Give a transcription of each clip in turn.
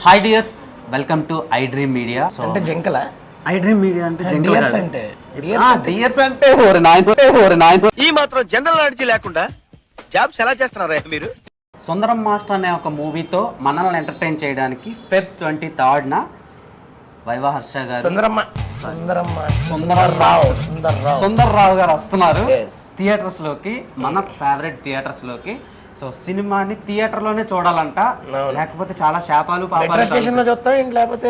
Hi dears, welcome to I dream media. అంటే జింకల I dream media అంటే dears అంటే డియర్స్ అంటే ఓరి నాయన ఈ మాత్రం జనరల్ నాలెడ్జ్ లేకుండా జాబ్స్ ఎలా చేస్తున్నారా మీరు? సుందరం మాస్టర్ అనే ఒక మూవీతో మనల్ని ఎంటర్టైన్ చేయడానికి ఫెబ్ 23న వైవా హర్ష గారు, సుందర్రావు గారు వస్తున్నారు థియేటర్స్ లోకి, మన ఫేవరెట్ థియేటర్స్ లోకి. సో సినిమాని థియేటర్ లోనే చూడాలంట, లేకపోతే చాలా శాపాలు పాపాలు స్టేషన్ లో చూస్తాం. లేకపోతే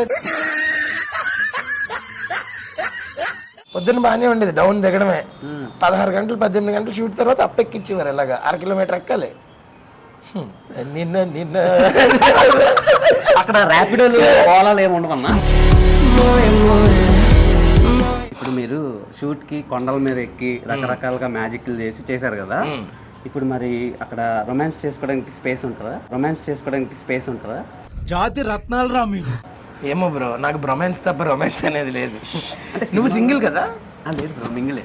పొద్దున్న బాగానే ఉండేది, డౌన్ దిగడమే. 16 గంటలు 18 గంటలు షూట్ తర్వాత అప్పెక్కిచ్చేవారు. ఇలాగా 1 కిలోమీటర్ ఎక్కాలి. నిన్న అక్కడ ర్యాపిడోలు ఓలాలు ఏమి ఉండవన్నా. ఇప్పుడు మీరు షూట్ కి కొండల మీద ఎక్కి రకరకాలుగా మ్యాజిక్లు చేశారు కదా. ఇప్పుడు మరి అక్కడ రొమాన్స్ చేసుకోవడానికి స్పేస్ ఉంటుందా? జాతి రత్నాలు రా మీరు. ఏమో బ్రో, నాకు బ్రొమాన్స్ తప్ప రొమాన్స్ అనేది లేదు. అంటే నువ్వు సింగిల్ కదా? లేదు బ్రో, మింగిలే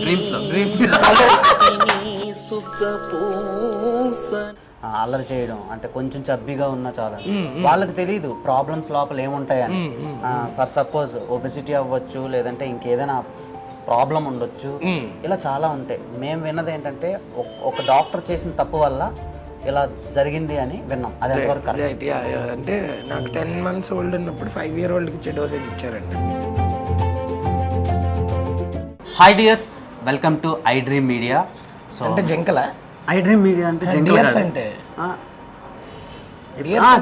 డ్రీమ్స్. అల్లరి చేయడం అంటే కొంచెం చబ్బీగా ఉన్నా చాలా, వాళ్ళకి తెలియదు ప్రాబ్లమ్స్ లోపల ఏముంటాయని. ఫర్ సపోజ్ ఒబెసిటీ అవ్వచ్చు, లేదంటే ఇంకేదైనా ప్రాబ్లం ఉండొచ్చు, ఇలా చాలా ఉంటాయి. మేము విన్నది ఏంటంటే ఒక డాక్టర్ చేసిన తప్పు వల్ల ఇలా జరిగింది అని విన్నాం. అది ఎంతవరకు అంటే నాకు 10 months ఓల్డ్ ఉన్నప్పుడు 5 year old కి డోసేజ్ ఇచ్చారండి. Hi dears, welcome to I dream media. So అంటే జింకల ఐ డ్రీమ్ మీడియా అంటే డియర్స్ అంటే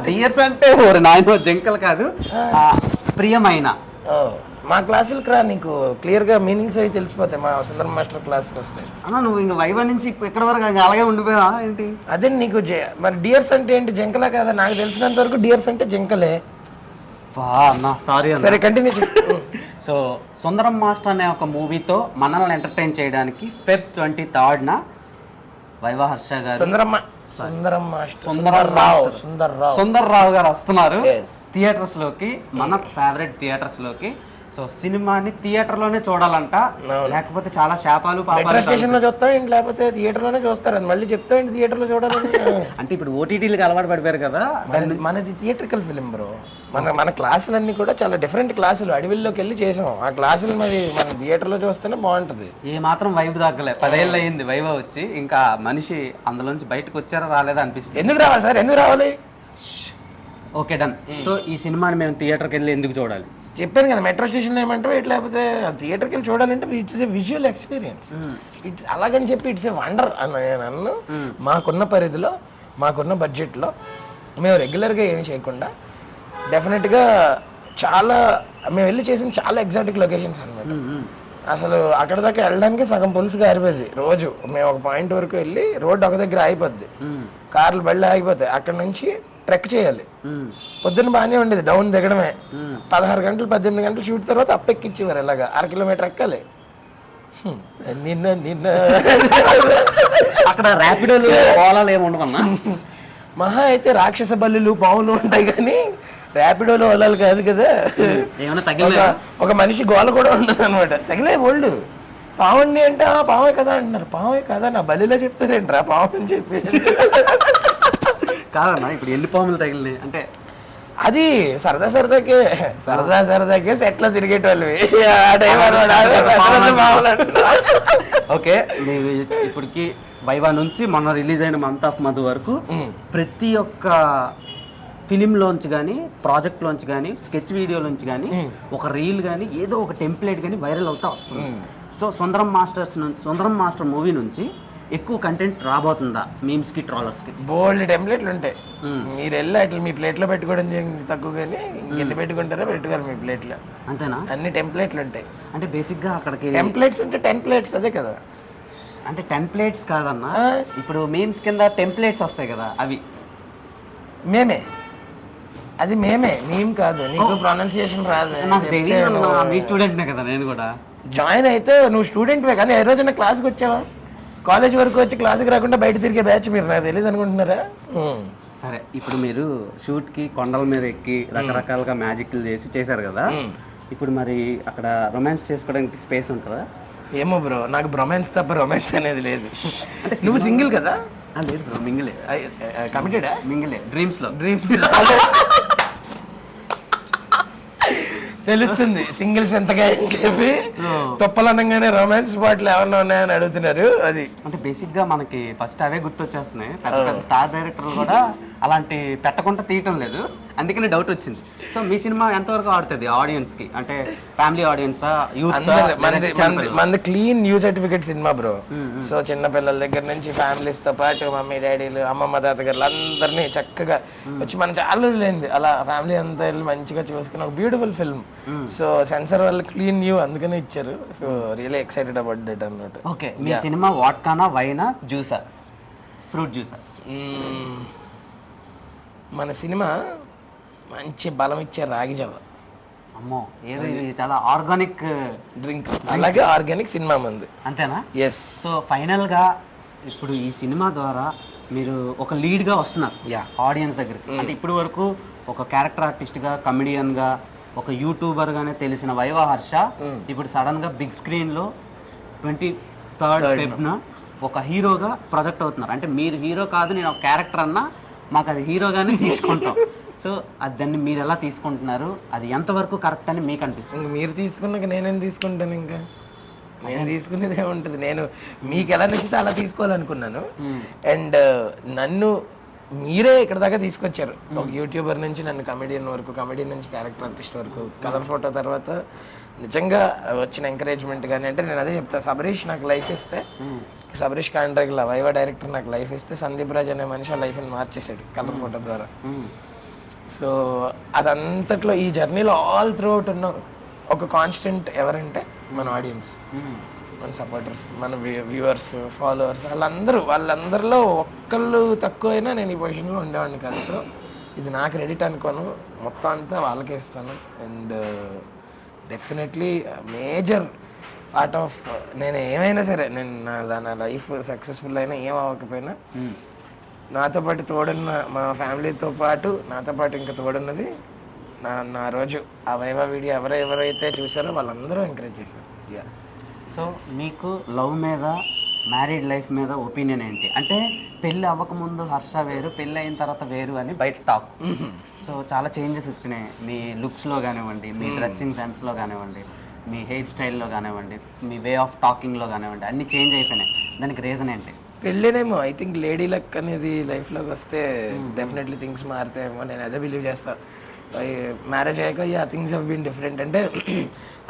డియర్స్ అంటే ఓరి నాయన జంకలు కాదు, ప్రియమైన. మా క్లాసులకు రా, నీకు క్లియర్ గా మీనింగ్స్ అవి తెలిసిపోతాయి. మా సుందరం మాస్టర్ క్లాస్కి వస్తాయి. నువ్వు ఇంకా వైవా నుంచి ఇక్కడ వరకు అలాగే ఉండిపోయావా ఏంటి? అదే నీకు మరి డియర్స్ అంటే ఏంటి, జింకలా కదా? నాకు తెలిసినంత వరకు డియర్స్ అంటే జింకలే. సారీ, సరే కంటిన్యూ. సో సుందరం మాస్టర్ అనే ఒక మూవీతో మనల్ని ఎంటర్టైన్ చేయడానికి ఫెబ్ 23న వైవా హర్ష గారు, సుందర్రావు గారు వస్తున్నారు థియేటర్స్ లోకి, మన ఫేవరెట్ థియేటర్స్ లోకి. సో సినిమాని థియేటర్ లోనే చూడాలంట, లేకపోతే చాలా శాపాలు పాపాలు. స్టేషన్ లో చూస్తాం, లేకపోతే థియేటర్ లోనే చూస్తారు. అది మళ్ళీ చెప్తా థియేటర్ లో చూడాలని. అంటే ఇప్పుడు ఓటీటీలకు అలవాటు పడిపోయారు కదా. మనది థియేట్రికల్ ఫిలిం బ్రో. మన క్లాసులన్నీ కూడా చాలా డిఫరెంట్ క్లాసులు, అడవిల్లోకి వెళ్ళి చేసాం. ఆ క్లాసులు మరి మన థియేటర్ లో చూస్తేనే బాగుంటది. ఏ మాత్రం వైబ్ తగ్గలే. 10 ఏళ్ళు అయింది వైవా వచ్చి, ఇంకా మనిషి అందులోంచి బయటకు వచ్చారా రాలేదా అనిపిస్తుంది. ఎందుకు రావాలి సార్, ఎందుకు రావాలి? Okay done. సో ఈ సినిమాని మేము థియేటర్కి వెళ్ళి ఎందుకు చూడాలి? చెప్పాను కదా, మెట్రో స్టేషన్లో ఏమంటారు, లేకపోతే థియేటర్కి వెళ్ళి చూడాలంటే it's a visual experience. It's అలాగని చెప్పి ఇట్స్ ఏ వండర్ నన్ను. మాకున్న పరిధిలో, మాకున్న బడ్జెట్లో మేము రెగ్యులర్గా ఏమి చేయకుండా డెఫినెట్గా చాలా మేము వెళ్ళి చేసిన చాలా ఎగ్జాటిక్ లొకేషన్స్ అనమాట. అసలు అక్కడ దాకా వెళ్ళడానికి సగం పులుసుగా ఆరిపోద్ది రోజు. మేము ఒక పాయింట్ వరకు వెళ్ళి రోడ్డు ఒక దగ్గర ఆగిపోద్ది, కార్లు బళ్ళు ఆగిపోతాయి. అక్కడ నుంచి ట్రెక్ చేయాలి. పొద్దున్న బాగానే ఉండేది, డౌన్ దిగడమే. 16 గంటలు 18 గంటలు షూట్ తర్వాత అప్పెక్కిచ్చేవారు. ఇలాగా 1 కిలోమీటర్ ఎక్కాలి. నిన్న అక్కడ ర్యాపిడోలు ఓలాలు ఏమి ఉండవన్నా. మహా అయితే రాక్షస బల్లులు పావులు ఉంటాయి, కానీ ర్యాపిడోలు ఓలాలు కాదు కదా. ఒక మనిషి గోల కూడా ఉండదు అనమాట. తగిలే ఓల్డ్ పావండి అంటే పావే కదా అంటున్నారు. పావే కదా, నా బలిలో చెప్తారేంట్రా పావు అని చెప్పి. కాదన్నా, ఇప్పుడు ఎన్ని పాములు తగిలినాయి అంటే అది సరదాకే సెట్లో తిరిగేటోళ్ళు. ఓకే, ఇప్పటికి వైవా నుంచి మొన్న రిలీజ్ అయిన మంత్ ఆఫ్ మధు వరకు ప్రతి ఒక్క ఫిలింలోంచి కానీ, ప్రాజెక్ట్లోంచి కానీ, స్కెచ్ వీడియోలోంచి కానీ ఒక రీల్ కానీ, ఏదో ఒక టెంప్లెట్ కానీ వైరల్ అవుతా వస్తుంది. సో సుందరం మాస్టర్ మూవీ నుంచి ఎక్కువ కంటెంట్ రాబోతుందా మీమ్స్ కి, ట్రాలర్స్ కి? బోల్డ్ టెంప్లెట్లు ఉంటాయి. మీరు వెళ్ళి అట్లా మీ ప్లేట్లో పెట్టుకోవడం తక్కువ, కానీ ఇంకెన్ని పెట్టుకుంటారో పెట్టుకోవాలి మీ ప్లేట్లో. అంతేనా? అన్ని టెంప్లెట్లు ఉంటాయి. అంటే బేసిక్ గా అక్కడికి టెంప్లెట్స్ అంటే 10 plates అదే కదా. అంటే 10 plates కాదన్నా, ఇప్పుడు మీమ్స్ కింద టెంప్లెట్స్ వస్తాయి కదా, అవి మేమే మేం కాదు. నీకు ప్రొనౌన్సియేషన్ రాదు. నాకు తెలియదు, మీ స్టూడెంట్నే కదా నేను కూడా. జాయిన్ అయితే నువ్వు స్టూడెంట్వే, కానీ ఏ రోజైనా క్లాస్కి వచ్చావా? కాలేజ్ వరకు వచ్చి క్లాస్కి రాకుండా బయట తిరిగే బ్యాచ్ మీరు, నాకు తెలియదు అనుకుంటున్నారా? సరే, ఇప్పుడు మీరు షూట్ కి కొండల మీద ఎక్కి రకరకాలుగా మ్యాజిక్లు చేశారు కదా. ఇప్పుడు మరి అక్కడ రొమాన్స్ చేసుకోవడానికి స్పేస్ ఉంటుందా? ఏమో బ్రో, నాకు బ్రొమాన్స్ తప్ప రొమాన్స్ అనేది లేదు. అంటే నువ్వు సింగిల్ కదా? లేదు బ్రో, మింగిలే కమిటెడా మింగిలే డ్రీమ్స్లో. డ్రీమ్స్ తెలుస్తుంది సింగిల్స్ ఎంతగా అని చెప్పి తొప్పలు అనగానే రొమాన్స్ పాటలు ఏమన్నా ఉన్నాయని అడుగుతున్నారు. అది అంటే బేసిక్గా మనకి ఫస్ట్ అవే గుర్తొచ్చేస్తున్నాయి. పెద్ద పెద్ద స్టార్ డైరెక్టర్లు కూడా అలాంటి పెట్టకుండా తీయటం లేదు, అందుకని డౌట్ వచ్చింది. సో మీ సినిమా ఎంతవరకు ఆడుతుంది ఆడియన్స్కి, అంటే ఫ్యామిలీ ఆడియన్సా, యూత్? మంది clean new certificate cinema bro. So చిన్న పిల్లల దగ్గర నుంచి ఫ్యామిలీస్ తో పాటు మమ్మీ డాడీలు అమ్మమ్మ తాతగారులు అందరినీ చక్కగా వచ్చి మన చాలా లేనిది అలా ఫ్యామిలీ అంతా వెళ్ళి మంచిగా చూసుకుని ఒక బ్యూటిఫుల్ ఫిల్మ్. సో సెన్సర్ వాళ్ళు క్లీన్ న్యూ అందుకనే ఇచ్చారు. So really excited about that అన్నట్టు. ఓకే, మీ సినిమా వాట్కానా, వైనా, జ్యూసా, ఫ్రూట్ జ్యూసా? మన సినిమా మంచి బలం ఇచ్చే రాగి జావ. అమ్మో, ఏదో ఇది చాలా ఆర్గానిక్ డ్రింక్, అలాగే ఆర్గానిక్ సినిమా మంది. అంతేనా? ఎస్. సో ఫైనల్గా ఇప్పుడు ఈ సినిమా ద్వారా మీరు ఒక లీడ్గా వస్తున్నారు ఆడియన్స్ దగ్గరికి. అంటే ఇప్పుడు వరకు ఒక క్యారెక్టర్ ఆర్టిస్ట్గా, కమెడియన్గా, ఒక యూట్యూబర్గానే తెలిసిన వైవా హర్ష ఇప్పుడు సడన్గా బిగ్ స్క్రీన్లో 23rd February ఒక హీరోగా ప్రొజెక్ట్ అవుతున్నారు. అంటే మీరు హీరో కాదు, నేను ఒక క్యారెక్టర్ అన్నా మాకు అది హీరోగానే తీసుకుంటాం. సో అది దాన్ని మీరు ఎలా తీసుకుంటున్నారు, అది ఎంతవరకు కరెక్ట్ అని మీకు అనిపిస్తుంది? మీరు తీసుకున్నాక నేనేం తీసుకుంటాను? ఇంకా నేను తీసుకునేది ఏముంటుంది, నేను మీకు ఎలా నచ్చితే అలా తీసుకోవాలనుకున్నాను. అండ్ నన్ను మీరే ఇక్కడ దాకా తీసుకొచ్చారు. ఒక యూట్యూబర్ నుంచి నన్ను కమెడియన్ వరకు, కమెడియన్ నుంచి క్యారెక్టర్ ఆర్టిస్ట్ వరకు, కలర్ ఫోటో తర్వాత నిజంగా వచ్చిన ఎంకరేజ్మెంట్ కానీ. అంటే నేను అదే చెప్తా, సబరీష్ నాకు లైఫ్ ఇస్తే, సబరీష్ కాండ్రేగ్ల వైవా డైరెక్టర్ నాకు లైఫ్ ఇస్తే, సందీప్ రాజ్ అనే మనిషి ఆ లైఫ్ని మార్చేసాడు కలర్ ఫోటో ద్వారా. సో అదంతట్లో ఈ జర్నీలో ఆల్ త్రూ అవుట్ ఉన్న ఒక కాన్స్టెంట్ ఎవరంటే మన ఆడియన్స్, మన సపోర్టర్స్, మన వ్యూవర్స్, ఫాలోవర్స్. వాళ్ళందరిలో ఒక్కళ్ళు తక్కువైనా నేను ఈ పొజిషన్లో ఉండేవాడిని కాదు. సో ఇది నా క్రెడిట్ అనుకోను, మొత్తం అంతా వాళ్ళకే ఇస్తాను. And definitely major part of నేను ఏమైనా సరే, నేను నా లైఫ్ సక్సెస్ఫుల్ అయినా ఏం అవ్వకపోయినా నాతో పాటు తోడున్న మా ఫ్యామిలీతో పాటు నాతో పాటు ఇంకా తోడున్నది నా రోజు ఆ వైవా వీడియో ఎవరైతే చూసారో వాళ్ళందరూ ఎంకరేజ్ చేశారు. సో మీకు లవ్ మీద, మ్యారీడ్ లైఫ్ మీద ఒపీనియన్ ఏంటి? అంటే పెళ్ళి అవ్వకముందు హర్ష వేరు, పెళ్ళి అయిన తర్వాత వేరు అని బయట టాక్. సో చాలా చేంజెస్ వచ్చినాయి మీ లుక్స్లో కానివ్వండి, మీ డ్రెస్సింగ్ సెన్స్లో కానివ్వండి, మీ హెయిర్ స్టైల్లో కానివ్వండి, మీ వే ఆఫ్ టాకింగ్లో కానివ్వండి, అన్నీ చేంజ్ అయిపోయినాయి. దానికి రీజన్ ఏంటి? పెళ్ళేనేమో. ఐ థింక్ లేడీ లక్ అనేది లైఫ్లోకి వస్తే డెఫినెట్లీ థింగ్స్ మారుతాయేమో, నేను అదే బిలీవ్ చేస్తాను. మ్యారేజ్ అయ్యాక థింగ్స్ హవ్ బీన్ డిఫరెంట్. అంటే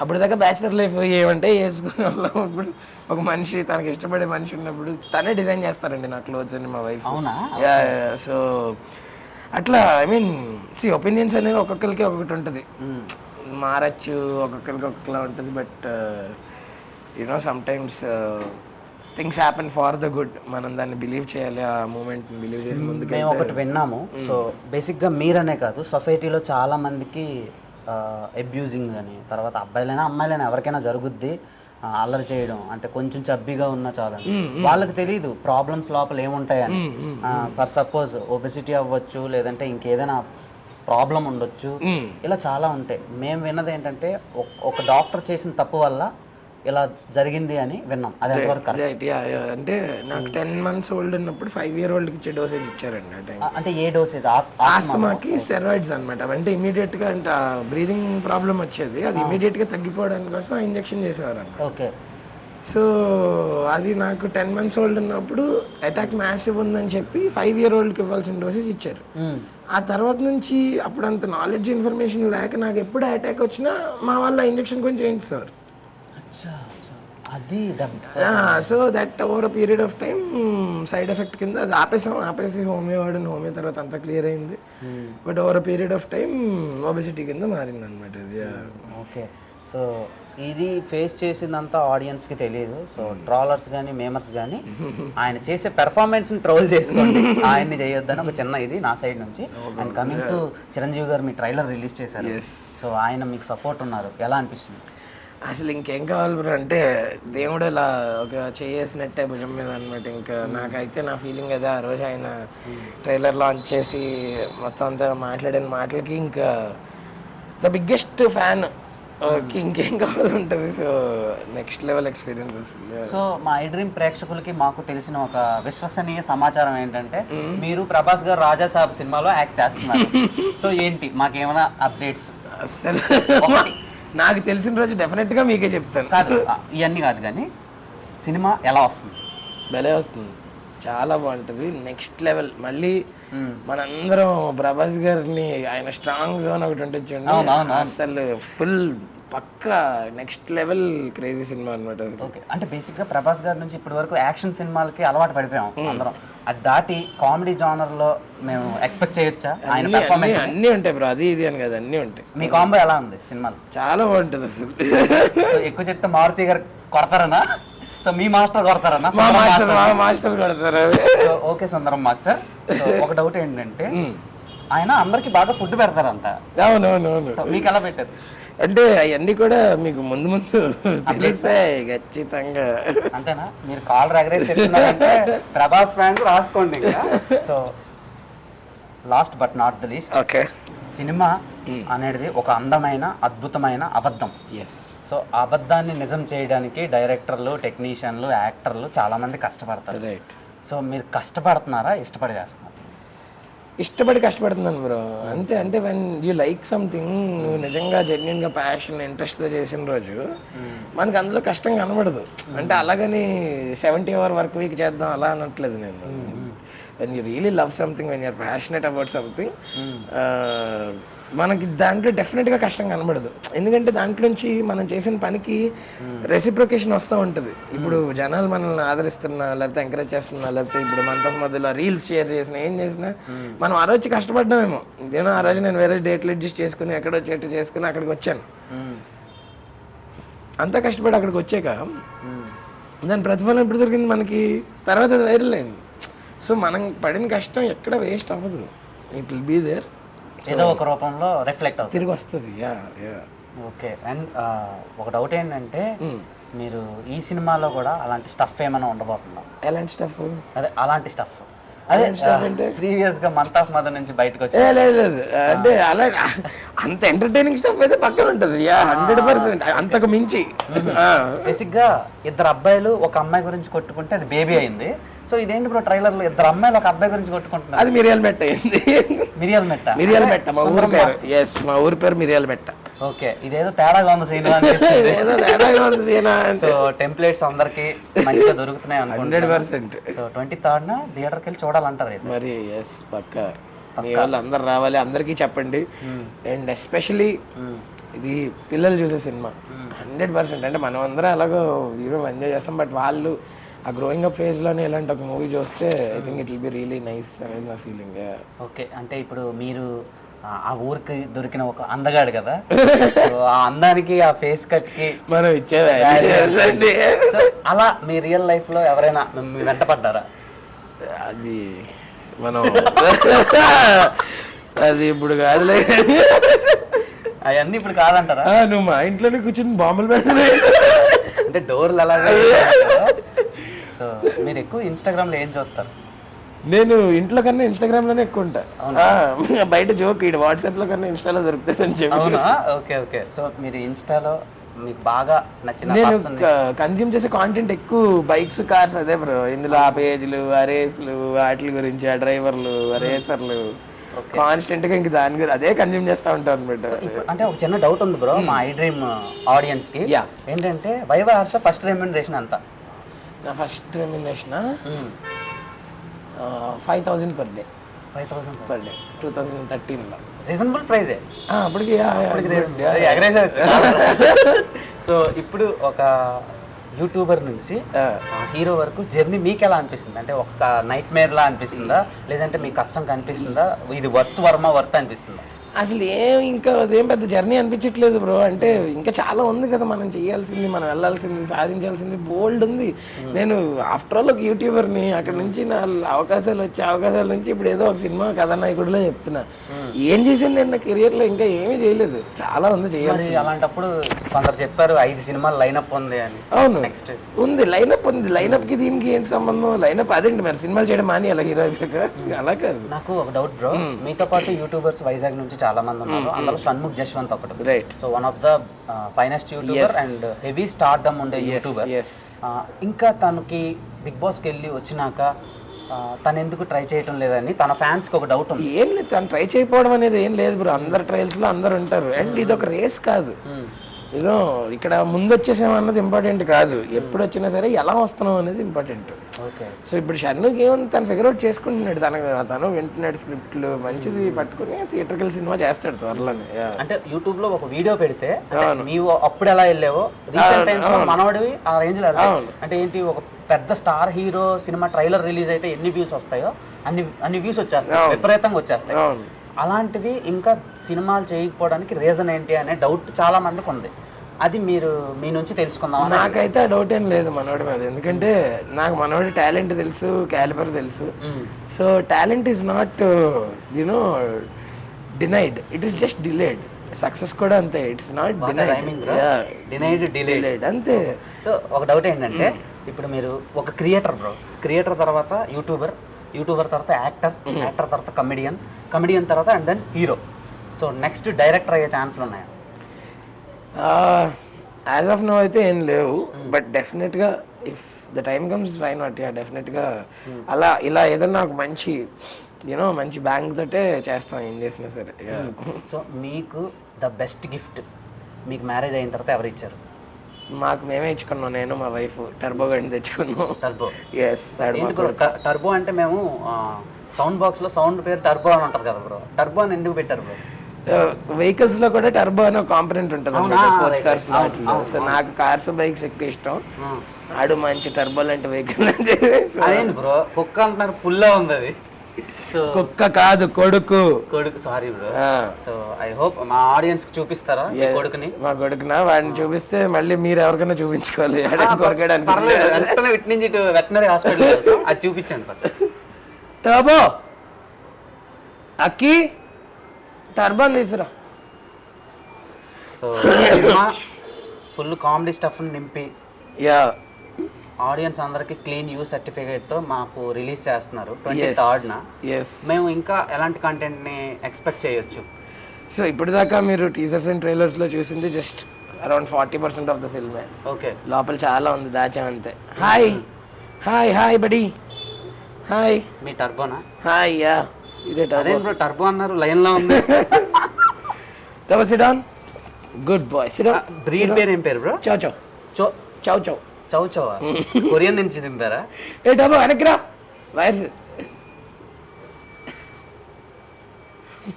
అప్పుడు దాకా బ్యాచిలర్ లైఫ్ ఏమంటే వేసుకునే వాళ్ళం. అప్పుడు ఒక మనిషి తనకి ఇష్టపడే మనిషి ఉన్నప్పుడు తనే డిజైన్ చేస్తారండి నా క్లోత్స్ అని, మా వైఫ్. సో అట్లా ఐ మీన్ ఒపీనియన్స్ అనేవి ఒక్కొక్కరికి ఒక్కొక్కటి ఉంటుంది, మారచ్చు, ఒక్కొక్కరికి ఒక్కొక్కలా ఉంటుంది. But you know sometimes things happen for the good. మనం దాన్ని బిలీవ్ చేయాలి, ఆ మూమెంట్ బిలీవ్ చేసి ముందుకు. మేము ఒకటి విన్నాము. సో బేసిక్గా మీరనే కాదు, సొసైటీలో చాలా మందికి అబ్యూజింగ్ అని, తర్వాత అబ్బాయిలైనా అమ్మాయిలైనా ఎవరికైనా జరుగుద్ది అల్లరి చేయడం. అంటే కొంచెం చబ్బీగా ఉన్నా చాలని వాళ్ళకి తెలియదు ప్రాబ్లమ్స్ లోపల ఏముంటాయని. ఫర్ సపోజ్ ఒబెసిటీ అవ్వచ్చు, లేదంటే ఇంకేదైనా ప్రాబ్లం ఉండొచ్చు, ఇలా చాలా ఉంటాయి. మేము విన్నది ఏంటంటే ఒక డాక్టర్ చేసిన తప్పు వల్ల ఇలా జరిగింది అని విన్నాం. అది ఎంతవరకు కరెక్ట్? అంటే నాకు 10 months ఓల్డ్ ఉన్నప్పుడు 5 year old కి ఇచ్చే డోసేజ్ ఇచ్చారండి ఆ టైం. అంటే ఏ డోసేజ్? ఆస్తమాకి స్టెరాయిడ్స్ అనమాట. అంటే ఇమీడియట్ గా అంటే బ్రీదింగ్ ప్రాబ్లం వచ్చేది, అది ఇమీడియట్ గా తగ్గిపోవడానికి కోసం ఇంజెక్షన్ చేసేవారు అన్నమాట. ఓకే. సో అది నాకు 10 months ఓల్డ్ ఉన్నప్పుడు అటాక్ మ్యాసివ్ ఉందని చెప్పి 5 year old కి ఇవ్వాల్సిన డోసేజ్ ఇచ్చారు. ఆ తర్వాత నుంచి అప్పుడు అంత నాలెడ్జ్ ఇన్ఫర్మేషన్ లేక నాకు ఎప్పుడు అటాక్ వచ్చినా మా వాళ్ళ ఇంజెక్షన్ కొంచెం చేయించారు. అది so that over period of time side effect కింద అది ఆపేసి హోమియో వాడిని, హోమియో తర్వాత అంతా క్లియర్ అయింది. But over period of time obesity కింద మారింది అనమాట ఇది. ఓకే. సో ఇది ఫేస్ చేసిందంతా ఆడియన్స్కి తెలియదు. సో ట్రాలర్స్ కానీ మేమర్స్ కానీ ఆయన చేసే పెర్ఫార్మెన్స్ని ట్రోల్ చేసుకోండి, ఆయన్ని చేయొద్దని ఒక చిన్న ఇది నా సైడ్ నుంచి. అండ్ కమింగ్ టు చిరంజీవి గారు, మీ ట్రైలర్ రిలీజ్ చేశారు. సో ఆయన మీకు సపోర్ట్ ఉన్నారు, ఎలా అనిపిస్తుంది? అసలు ఇంకేం కావాలి బ్రో, అంటే దేవుడు ఇలా ఒక చేసినట్టే భుజం మీద అనమాట. ఇంకా నాకైతే నా ఫీలింగ్ అదే. ఆ రోజు ఆయన ట్రైలర్ లాంచ్ చేసి మొత్తం అంతా మాట్లాడిన మాటలకి ఇంకా ద బిగ్గెస్ట్ ఫ్యాన్ ఇంకేం కావాలంటది. సో నెక్స్ట్ లెవెల్ ఎక్స్పీరియన్స్ వస్తుంది. సో మా ఐ డ్రీమ్ ప్రేక్షకులకి మాకు తెలిసిన ఒక విశ్వసనీయ సమాచారం ఏంటంటే మీరు ప్రభాస్ గారు రాజా సాబ్ సినిమాలో యాక్ట్ చేస్తున్నారు. సో ఏంటి మాకేమైనా అప్డేట్స్? అసలు నాకు తెలిసిన రోజు డెఫినెట్గా మీకే చెప్తాను. కాదు ఇవన్నీ కాదు కానీ సినిమా ఎలా వస్తుంది? భలే వస్తుంది, చాలా బాగుంటుంది, నెక్స్ట్ లెవెల్. మళ్ళీ మనందరం ప్రభాస్ గారిని ఆయన స్ట్రాంగ్ జోన్ ఒకటి ఉంటుంది చూడండి, అసలు ఫుల్ పక్కా నెక్స్ట్ లెవెల్ క్రేజీ సినిమా అనమాట. ఓకే, అంటే బేసిక్గా ప్రభాస్ గారి నుంచి ఇప్పటి వరకు యాక్షన్ సినిమాలకి అలవాటు పడిపోయాం అందరం. అది దాటి కామెడీ జానర్ లో మేము ఎక్స్పెక్ట్ చేయొచ్చా? ఆయన పెర్ఫార్మెన్స్ అన్నీ ఉంటాయి బ్రో, అది ఇది అని కదా, అన్నీ ఉంటాయి. మీ కాంబో ఎలా ఉంది సినిమాలో? చాలా బాగుంటుంది అసలు. సో ఎక్కువ చెప్తే మారుతి గారు కొడతారనా? సో మీ మాస్టర్ కొడతారన్నా? మాస్టర్ కొడతారు. సో ఓకే సుందరం మాస్టర్, ఒక డౌట్ ఏంటంటే ఆయన అందరికి బాగా ఫుడ్ పెడతారంట. అవునవునవును. సో మీకు ఎలా పెట్టారు? అంటే అవన్నీ కూడా మీకు ముందు ముందు తెలిస్తాయి ఖచ్చితంగా. అంతేనా? మీరు కాల్ రగరేసి చెప్తున్నారంటే ప్రభాస్ ఫ్యాన్స్ రాసుకోండి. So last but not the least, okay, cinema అనేది ఒక అందమైన అద్భుతమైన అబద్ధం. ఎస్. సో ఆ అబద్ధాన్ని నిజం చేయడానికి డైరెక్టర్లు, టెక్నీషియన్లు, యాక్టర్లు చాలా మంది కష్టపడతారు. రైట్. సో మీరు కష్టపడుతున్నారా, ఇష్టపడి చేస్తున్నారు? ఇష్టపడి కష్టపడుతున్నాను బ్రో, అంతే. అంటే వెన్ యూ లైక్ సంథింగ్, నువ్వు నిజంగా జెన్యున్గా ప్యాషన్ ఇంట్రెస్ట్తో చేసిన రోజు మనకు అందులో కష్టం కనబడదు. అంటే అలాగని 70 hour వర్క్ వీక్ చేద్దాం అలా అనట్లేదు నేను. When you really love something, when you're passionate about something, మనకి దాంట్లో డెఫినెట్గా కష్టం కనబడదు. ఎందుకంటే దాంట్లోంచి మనం చేసిన పనికి రెసిప్రొకేషన్ వస్తూ ఉంటుంది. ఇప్పుడు జనాలు మనల్ని ఆదరిస్తున్నా, లేకపోతే ఎంకరేజ్ చేస్తున్నా, లేకపోతే ఇప్పుడు మనతో మధ్యలో రీల్స్ షేర్ చేసినా, ఏం చేసినా మనం ఆ రోజు కష్టపడ్డామేమో. నేను ఆ రోజు నేను వేరే డేట్లు అడ్జస్ట్ చేసుకుని ఎక్కడో చెట్టు చేసుకుని అక్కడికి వచ్చాను. అంతా కష్టపడి అక్కడికి వచ్చాక దాని ప్రతిఫలం ఎప్పుడు దొరికింది మనకి? తర్వాత అది వైరల్ అయింది. సో మనం పడిన కష్టం ఎక్కడ వేస్ట్ అవ్వదు, ఇట్ విల్ బీ దేర్, ఏదో ఒక రూపంలో రిఫ్లెక్ట్ అవుతుంది, తిరిగి వస్తుంది. ఓకే. అండ్ ఒక డౌట్ ఏంటంటే మీరు ఈ సినిమాలో కూడా అలాంటి స్టఫ్ ఏమైనా ఉండబోతుందా? ఎలాంటి స్టఫ్? అదే అలాంటి స్టఫ్, అదే ప్రీవియస్ గా మంత్ ఆఫ్ మదర్ నుంచి బయటకు వచ్చి. లేదు అంటే అలా అంత ఎంటర్టైనింగ్ స్టఫ్ అయితే పక్కన ఉంటుంది 100%, అంతకు మించి. బేసిక్ గా ఇద్దరు అబ్బాయిలు ఒక అమ్మాయి గురించి కొట్టుకుంటే అది బేబీ అయింది. సో ఇదేంటి బ్రో, ట్రైలర్ లో ఇద్దరు అమ్మాయిలు ఒక అబ్బాయి గురించి కొట్టుకుంటున్నారు? అది మిరియాల మెట్ట అయింది. మిరియాల మెట్ట? మిరియాల మెట్ట మా ఊరి పేరు. ఎస్, మా ఊరి పేరు మిరియాల మెట్ట. ఓకే, ఇదేదో తేడాగా ఉంది సీన్. సో టెంప్లెట్స్ అందరికి మంచిగా దొరుకుతున్నాయి అనుకుంటున్నా. 100%. సో 23rd థియేటర్కి వెళ్ళి చూడాలంటారు మరి. ఎస్, పక్కా మీ వాళ్ళు అందరు రావాలి, అందరికీ చెప్పండి. అండ్ ఎస్పెషలీ ఇది పిల్లలు చూసే సినిమా 100%. అంటే మనం అందరం అలాగో హీరో ఎంజాయ్ చేస్తాం, బట్ వాళ్ళు ఆ గ్రోయింగ్ అప్ ఫేజ్లోనే ఇలాంటి ఒక మూవీ చూస్తే I think it will be really nice అనేది నా ఫీలింగ్. ఓకే, అంటే ఇప్పుడు మీరు ఆ ఊరికి దొరికిన ఒక అందగాడు కదా, సో ఆ అందానికి ఆ ఫేస్ కట్ కి మనం ఇచ్చేది. సో అలా మీ రియల్ లైఫ్ లో ఎవరైనా వెంట పడ్డారా? అది మనం అది ఇప్పుడు కాదులే, అవన్నీ ఇప్పుడు కాదంటారా? నువ్వు మా ఇంట్లోనే కూర్చొని బాంబులు పెడుతున్నాయి అంటే డోర్లు అలాగే. సో మీరు ఎక్కువ ఇన్స్టాగ్రామ్ లో ఏం చూస్తారు? నేను ఇంట్లో కన్నా ఇన్స్టాగ్రామ్ లోనే ఎక్కువ ఉంటా. బయట జోక్ ఇటు వాట్సాప్ లో కన్నా ఇన్స్టాలో దొరుకుతాయని చెప్పి. అవునా? Okay okay. సో మీరు ఇన్స్టాలో మీకు బాగా నచ్చిన, నేను కన్జ్యూమ్ చేసే కాంటెంట్ ఎక్కువ బైక్స్, కార్స్, అదే బ్రో. ఇందులో ఆ పేజ్లు, ఆ రేస్లు, వాటి గురించి, ఆ డ్రైవర్లు, ఆ రేసర్లు, కాన్స్టెంట్ గా ఇంక దాని గురించి అదే కన్జ్యూమ్ చేస్తా ఉంటాను అనమాట. అంటే ఒక చిన్న డౌట్ ఉంది బ్రో మా ఐ డ్రీమ్ ఆడియన్స్ కి. ఏంటంటే వైవా హర్ష ఫస్ట్ రెమ్యూనరేషన్ ఎంత? నా first remuneration 5,000 per day. 5,000 per day 2013లో. రీజనబుల్ ప్రైజే అప్పటికి. సో ఇప్పుడు ఒక యూట్యూబర్ నుంచి హీరో వరకు జర్నీ మీకు ఎలా అనిపిస్తుంది? అంటే ఒక నైట్ మేర్ లా అనిపిస్తుందా, లేదంటే మీకు కష్టం కనిపిస్తుందా, ఇది వర్త్ అనిపిస్తుందా? అసలు ఇంకా అదేం పెద్ద జర్నీ అనిపించట్లేదు బ్రో. అంటే ఇంకా చాలా ఉంది కదా మనం చేయాల్సింది, మనం వెళ్ళాల్సింది, సాధించాల్సింది బోల్డ్ ఉంది. నేను ఆఫ్టర్ ఆల్ ఒక యూట్యూబర్ని, అక్కడ నుంచి నా అవకాశాల నుంచి ఇప్పుడు ఏదో ఒక సినిమా కథానాయకుడిలో చెప్తున్నా. ఏం చేశాను నేను నా కెరియర్లో? ఇంకా ఏమీ చేయలేదు, చాలా ఉంది చేయాలి. అలాంటప్పుడు కొందరు చెప్పారు 5 సినిమాలు లైనప్ ఉంది అని. అవును, నెక్స్ట్ ఉంది లైనప్ ఉంది. లైనప్ కి దీనికి ఏంటి సంబంధం? లైనప్ అదేంటి మరి సినిమాలు చేయడం మాని అలా హీరో అయిపోయాక? అలా కాదు. నాకు ఒక డౌట్ బ్రో, మీతో పాటు యూట్యూబర్స్ వైజాగ్ నుంచి చాలా మంది ఉన్నారు, అందులో షణ్ముఖ్ జశ్వంత్ ఒకటి. Right. So one of the finest YouTuber and heavy stardom ఉండే యూట్యూబర్. ఇంకా తనకి బిగ్ బాస్కి వెళ్ళి వచ్చినాక తను ఎందుకు ట్రై చేయటం లేదని తన ఫ్యాన్స్కి ఒక డౌట్ ఉంది. ఏం లేదు, తను ట్రై చేయకపోవడం అనేది ఏం లేదు బ్రో. అందరు ట్రయల్స్లో అందరు ఉంటారు. అండ్ ఇది ఒక రేస్ కాదు. యూనో ఇక్కడ ముందు వచ్చేసామన్నది ఇంపార్టెంట్ కాదు, ఎప్పుడు వచ్చినా సరే ఎలా వస్తున్నాం అనేది ఇంపార్టెంట్. ఓకే. సో ఇప్పుడు షన్నుకి ఏముంది, తను ఫిగర్ అవుట్ చేసుకుంటున్నాడు, తను వింటున్నాడు స్క్రిప్ట్లు మంచిది పట్టుకుని థియేటర్కల్ సినిమా చేస్తాడు త్వరలోనే. అంటే యూట్యూబ్ లో ఒక వీడియో పెడితే నీవు అప్పుడు ఎలా వెళ్ళావో రీసెంట్ టైమ్స్ లో మనోడివి ఆ రేంజ్ లో అంటే ఏంటి, ఒక పెద్ద star hero cinema trailer release అయితే ఎన్ని వ్యూస్ వస్తాయో అన్ని వ్యూస్ వచ్చేస్తాయి, విపరీతంగా వచ్చేస్తాయి. అలాంటిది ఇంకా సినిమాలు చేయకపోవడానికి రీజన్ ఏంటి అనే డౌట్ చాలా మందికి ఉంది. అది మీరు మీ నుంచి తెలుసుకుందాం. నాకైతే ఆ డౌట్ ఏం లేదు మనోడి మీద, ఎందుకంటే నాకు మనోడి టాలెంట్ తెలుసు, క్యాలిబర్ తెలుసు. So talent is not you know denied, it is just delayed. Success కూడా అంతే, ఇట్స్ నాట్ డినైడ్ అంతే. సో ఒక డౌట్ ఏంటంటే ఇప్పుడు మీరు ఒక క్రియేటర్ బ్రో, క్రియేటర్ తర్వాత యూట్యూబర్ తర్వాత యాక్టర్ తర్వాత కమెడియన్ తర్వాత and then hero. So next director అయ్యే ఛాన్స్లు ఉన్నాయా? యాజ్ ఆఫ్ నో అయితే ఏం లేవు, బట్ డెఫినెట్గా if the time comes why not. డెఫినెట్గా అలా ఇలా ఏదన్నా ఒక మంచి మంచి బ్యాంక్ తోటే చేస్తాం ఏం చేసినా సరే. సో మీకు ద బెస్ట్ గిఫ్ట్ మీకు మ్యారేజ్ అయిన తర్వాత ఎవరు ఇచ్చారు? మాకు మేమే ఇచ్చుకున్నాం, నేను మా వైఫ్ టర్బో గండి తెచ్చుకున్నాం. టర్బో? ఎస్. టర్బో అంటే మేము సౌండ్ బాక్స్ లో సౌండ్ పేరు టర్బో అని ఉంటారు కదా బ్రో, టర్బో అని ఎందుకు పెట్టారు బ్రో? వెహికల్స్ లో కూడా టర్బో అనే కాంపనెంట్ ఉంటుంది స్పోర్ట్స్ కార్స్ వాటిలో. సో నాకు కార్స్ బైక్స్ ఎక్కువ ఇష్టం, ఆడు మంచి టర్బో లాంటి వెహికల్. అదేంటి బ్రో కుక్క అంటున్నారు, పుల్లా ఉంది అది. సో కుక్క కాదు, కొడుకు. Sorry bro. So I hope మా ఆడియన్స్ కి చూపిస్తారా కొడుకుని? మా కొడుకునా వాడిని చూపిస్తే మళ్ళీ మీరు ఎవరికైనా చూపించుకోవాలి. ఇటు నుంచి ఇటు వెటనరీ హాస్పిటల్ అది చూపించండి ఫస్ట్. టర్బో అక్కి టర్బో తీసురా. సో ఫుల్ కామెడీ స్టఫ్ నింపి ఆడియన్స్ అందరికి క్లీన్ యూ సర్టిఫికేట్ తో మాకు రిలీజ్ చేస్తున్నారు 23rd. మేము ఇంకా ఎలాంటి కంటెంట్ ని ఎక్స్పెక్ట్ చేయొచ్చు? సో ఇప్పటిదాకా మీరు టీజర్స్ అండ్ ట్రైలర్స్ లో చూసింది just around 40% of the film. Okay. లోపల చాలా ఉంది, దాచామంతే. Hi hi hi buddy. Hi. మీ టర్బోనా? హాయ్. యా ఇదే టర్బో. టర్బో అన్నారు, లైన్ లో ఉంది. Turbo sit down. Good boy sit down. Breed పేరు ఏం పేరు బ్రో? చౌ చౌ చౌ చౌ చౌ చౌ చౌ. కొరియన్ నుంచి తింటారా? ఏ టర్బో వెనక్కిరా వైర్స్.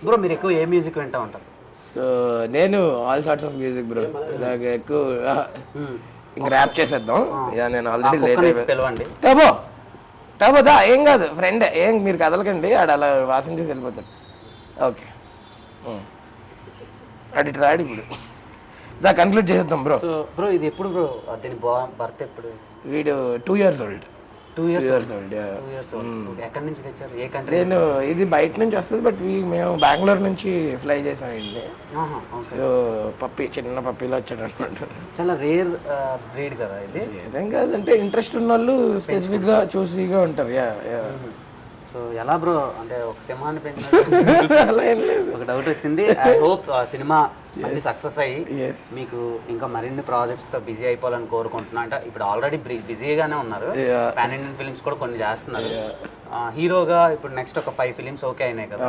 బ్రో మీరు ఎక్కువ ఏ మ్యూజిక్ వింటా ఉంటారు? సో నేను all sorts of music bro. నాకు ఎక్కువ ఇంకా ర్యాప్ చేసేద్దాం. నేను ఆల్రెడీ లేట్ పిలవండి. టర్బో టర్బో దా, ఏం కాదు ఫ్రెండ్, ఏం మీరు కదలకండి, ఆడ అలా వాసన చేసి వెళ్ళిపోతాడు. ఓకే అడి రాడు ఇప్పుడు దా కన్క్లూడ్ చేసేద్దాం బ్రో. సో బ్రో ఇది ఎప్పుడు బ్రో దీని బర్త్ ఎప్పుడు? వీడు 2 years old. 2 years old. ఎక్కడి నుంచి తెచ్చారు? ఏ కంట్రీ? నేను ఇది బయట నుంచి వస్తుంది, బట్ మేము బెంగళూరు నుంచి ఫ్లై చేసాం ఇంటి. సో పప్పి, చిన్న పప్పిలో వచ్చాడు అనమాట. చాలా రేర్ బ్రీడ్ కదా ఇది? ఏం కాదంటే ఇంట్రెస్ట్ ఉన్న వాళ్ళు స్పెసిఫిక్ గా చూసిగా ఉంటారు. సో ఎలా బ్రో అంటే ఒక సింహాన్ని పెంచినట్టు అలా ఏం లేదు. ఒక డౌట్ వచ్చింది. ఐ హోప్ సినిమా మంచి సక్సెస్ అయ్యి మీకు ఇంకా మరిన్ని ప్రాజెక్ట్స్ తో బిజీ అయిపోవాలని కోరుకుంటున్నా. అంటే ఇప్పుడు ఆల్రెడీ బిజీగానే ఉన్నారు, పాన్ ఇండియన్ ఫిల్మ్స్ కూడా కొన్ని చేస్తున్నారు. హీరోగా ఇప్పుడు నెక్స్ట్ ఒక 5 ఫిలిమ్స్ ఓకే అయినాయి కదా,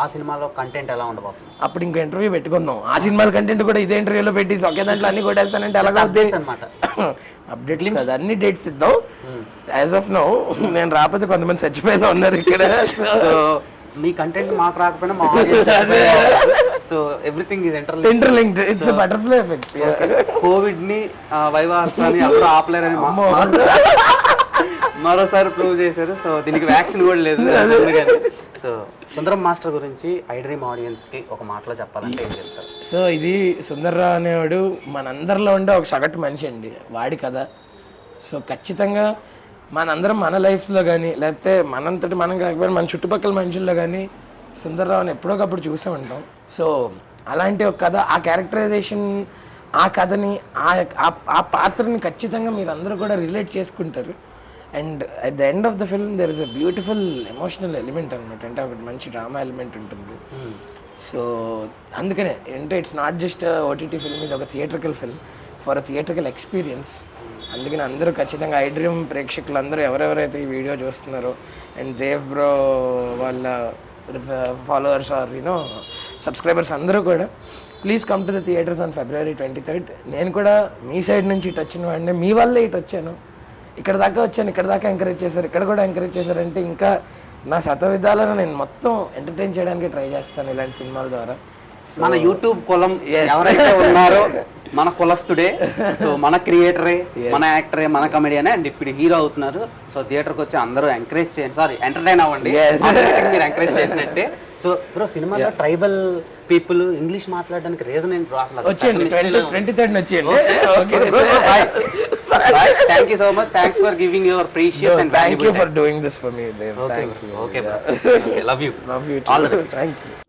ఆ సినిమాలో కంటెంట్ ఎలా ఉండబోతుంది? అప్పుడు ఇంకా ఇంటర్వ్యూ పెట్టుకుందాం. ఆ సినిమాల కంటెంట్ కూడా ఇదే ఇంటర్వ్యూలో పెట్టి ఒకే దాంట్లో అన్ని కొట్టేస్తానంటే అలాగే అనమాట. అప్డేట్స్ కదా, అన్ని డేట్స్ ఇద్దాం. యాజ్ ఆఫ్ నౌ నేను రాకపోతే కొంతమంది చచ్చిపోయినా ఉన్నారు ఇక్కడ. సో మీ కంటెంట్ మాకు రాకపోయినా మా audience. So everything is interlinked. It's butterfly effect. Covid ని వైవాస్ని అప్పుడు ఆపలేరని మరోసారి ప్రూవ్ చేశారు. సో దీనికి వ్యాక్సిన్ కూడా లేదు. సో సుందరం మాస్టర్ గురించి ఐ డ్రీమ్ ఆడియన్స్ కి ఒక మాటలో చెప్పాలంటే ఏం చెప్తారు? సో ఇది సుందర్రావు అనేవాడు మనందరిలో ఉండే ఒక సగటు మనిషి అండి, వాడి కదా. సో ఖచ్చితంగా మనందరం మన లైఫ్స్లో కానీ లేకపోతే మనంతటి మనం కాకపోయినా మన చుట్టుపక్కల మనుషుల్లో కానీ సుందర్రావుని ఎప్పుడోకప్పుడు చూసే ఉంటాం. సో అలాంటి ఒక కథ, ఆ క్యారెక్టరైజేషన్, ఆ కథని, ఆ పాత్రని ఖచ్చితంగా మీరు అందరూ కూడా రిలేట్ చేసుకుంటారు. And at the end of the film there is a beautiful emotional element అనమాట. అంటే ఒకటి మంచి డ్రామా ఎలిమెంట్ ఉంటుంది. సో అందుకనే అంటే it's not just OTT film, ఇది ఒక theatrical film for a theatrical experience. అందుకని అందరూ ఖచ్చితంగా ఐ డ్రీమ్ ప్రేక్షకులు అందరూ ఎవరెవరైతే ఈ వీడియో చూస్తున్నారో అండ్ దేవ్ బ్రో వాళ్ళ ఫాలోవర్స్ ఆర్ సబ్స్క్రైబర్స్ అందరూ కూడా please come to the theatres on February 23rd. నేను కూడా మీ సైడ్ నుంచి ఇటు వచ్చిన వాడిని, మీ వల్లే ఇటు వచ్చాను, ఇక్కడ దాకా వచ్చాను, ఇక్కడ దాకా ఎంకరేజ్ చేశారు, ఇక్కడ కూడా ఎంకరేజ్ చేశారంటే ఇంకా నా విధాలను నేను మొత్తం ఎంటర్టైన్ చేయడానికి ట్రై చేస్తాను ఇలాంటి సినిమాల ద్వారా. మన యూట్యూబ్ కులం ఎవరైతే ఉన్నారో మన కులస్తుడే, సో మన క్రియేటరే, మన యాక్టరే, మన కమెడియనే అండ్ ఇప్పుడు హీరో అవుతున్నారు. సో థియేటర్కి వచ్చి అందరూ ఎంకరేజ్ చేయండి, సారీ ఎంటర్టైన్ అవ్వండి, మీరు ఎంకరేజ్ చేసినట్టే. సో బ్రో సినిమాలో ట్రైబల్ పీపుల్ ఇంగ్లీష్ మాట్లాడడానికి రీజన్ ఏంటి బ్రో అసలు? వచ్చేయండి 23rd వచ్చేయండి. Thank you so much, thanks for giving your precious and Thank you for doing this for me, Dev. Okay, Thank you. okay, bro. Love you. Love you All too. the best. Thank you.